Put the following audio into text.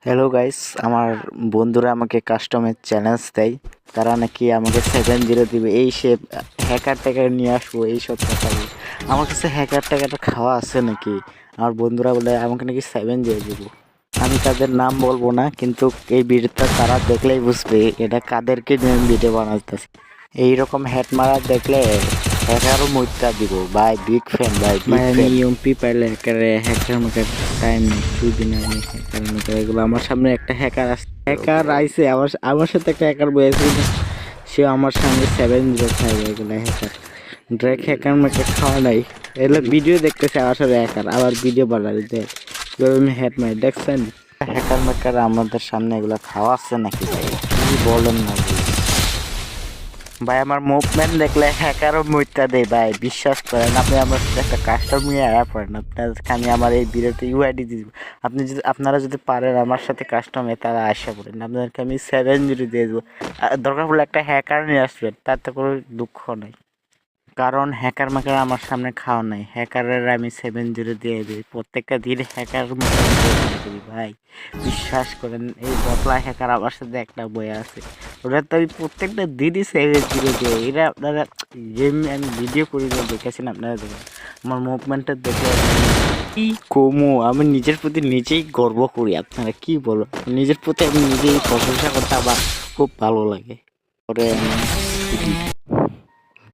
Hello guys, আমার বন্ধুরা আমাকে কাস্টমের চ্যালেঞ্জ দেয়। তারা নাকি আমাকে 7-0 দিবে, এই সে হ্যাকার ট্যাকার নিয়ে আসবো, এইসব কথা বলে। আমার কাছে হ্যাকার ট্যাকারটা খাওয়া আছে নাকি? আমার বন্ধুরা বলে আমাকে নাকি 7-0 দিব। আমি তাদের নাম বলবো না, কিন্তু এই ভিডিওটা তারা দেখলেই বুঝবে এটা কাদেরকে নিয়ে আমি ভিডিও বানাইতেছি। এইরকম হ্যাট মারা দেখলে হ্যাকারও মইত্যা দিব ভাই। বিগ ফ্যান ভাই, বিগ ভাই আমি ফ্যান। ইউএমপি পাইলে হ্যাকার ম্যাকার টাইম নেই, শুধু না আমি হ্যাকার ম্যাকার এগুলো। আমার সামনে একটা হ্যাকার আসছে, হ্যাকার আইছে আমার আমার সাথে একটা হ্যাকার বয়েছে, সে আমার সামনে 7-0 খাইবে। এগুলো হ্যাকার ড্রেক হ্যাকার ম্যাকার খাওয়া নাই। এগুলো ভিডিও দেখতেছে আমার সাথে হ্যাকার, আবার ভিডিও বানাই দেয় কিভাবে আমি হেড মারি, দেখছেন? হ্যাকার ম্যাকার আমাদের সামনে এগুলা খাওয়া আছে নাকি ভাই? কি বলেন না ভাই? ভাই আমার মুভমেন্ট দেখলে হ্যাকারও মইত্যা দেয় ভাই, বিশ্বাস করেন। আপনি আমার সাথে একটা কাস্টমার নিয়ে আয়া পড়েন, আপনাদেরকে আমি আমার এই ভিডিওতে ইউআইডি দিয়ে দিব। আপনারা যদি পারেন আমার সাথে কাস্টমার, তারা আসা পড়েন, আপনাদেরকে আমি 7-0 দিয়ে দেবো। দরকার পড়লে একটা হ্যাকার নিয়ে আসবেন, তাতে কোনো দুঃখ নাই। কারণ হ্যাকার ম্যাকার আমার সামনে খাওয়া নাই। হ্যাকারের আমি 7-0 দিয়ে দিই প্রত্যেকটা দিন। হ্যাকার করি ভাই, বিশ্বাস করেন। এই বটলা হ্যাকার আমার সাথে একটা বই আছে, ওটা তো আমি প্রত্যেকটা দিনই 7-0 দিই। এরা আপনারা গেম আমি ভিডিও করি দেখেছেন, আপনারা দেখেন আমার মুভমেন্টটা দেখে কি কমু। আমি নিজের প্রতি নিজেই গর্ব করি। আপনারা কি বলো, নিজের প্রতি আমি নিজেই প্রশংসা করতে আমার খুব ভালো লাগে। পরে আমি